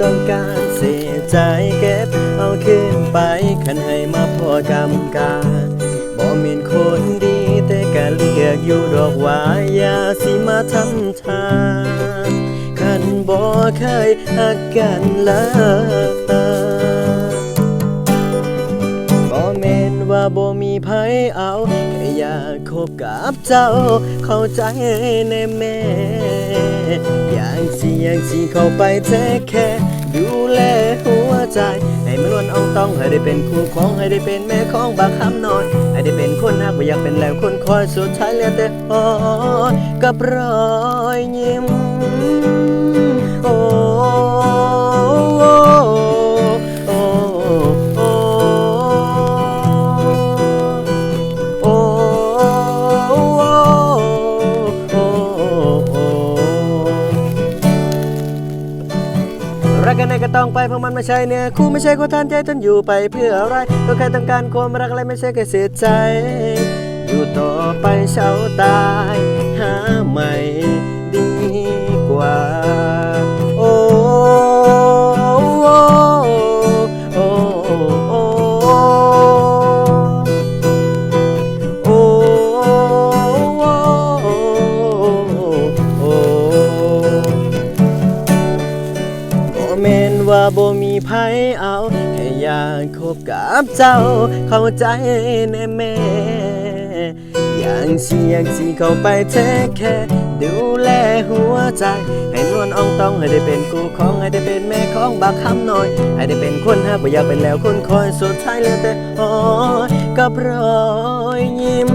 ต้องการเสียใจเก็บเอาคืนไปคันให้มาพอกรรมการบ่มีคนดีแต่ก็เรียกอยู่ดอกว่าอย่าสิมาทำทางคันบ่เคยหักกันเลยบ่แม่นว่าบ่มีไผเอาแค่อยากคบกับเจ้าเข้าใจแน่แม่อย่างสิเข้าไปแท้แค่ดูแลหัวใจให้มันวนอ่องต้องให้ได้เป็นคู่ของให้ได้เป็นแม่ของบางคำน้อยให้ได้เป็นคนฮักบ่อยากเป็นแล้วคนคอยสุดท้ายเหลือแต่อ้อยกับรอยยิ้มโอ้โอ้โอ้โอ้รักกันไหนก็ต้องไปเพราะมันไม่ใช่เนี่ยคู่ไม่ใช่คู่ทานใจทนอยู่ไปเพื่ออะไรก็แค่ต้องการความรักอะไรไม่ใช่แค่เสียใจอยู่ต่อไปเช้าตายหาใหม่ดีกว่าโอ้โอ้โอ้โอ้โอ้โอ้บ่แม่นว่าบ่มีไผเอาแค่อยากคบกับเจ้าเข้าใจแน่แม่อย่างสิเข้าไปแท้แค่ดูแลหัวใจให้นวลอ่องต้องให้ได้เป็นกูของให้ได้เป็นแม่ของบักคำน้อยให้ได้เป็นคนฮักบ่อยากเป็นแล้วคนคอยสุดท้ายเหลือแต่อ้อยกับรอยยิ้ม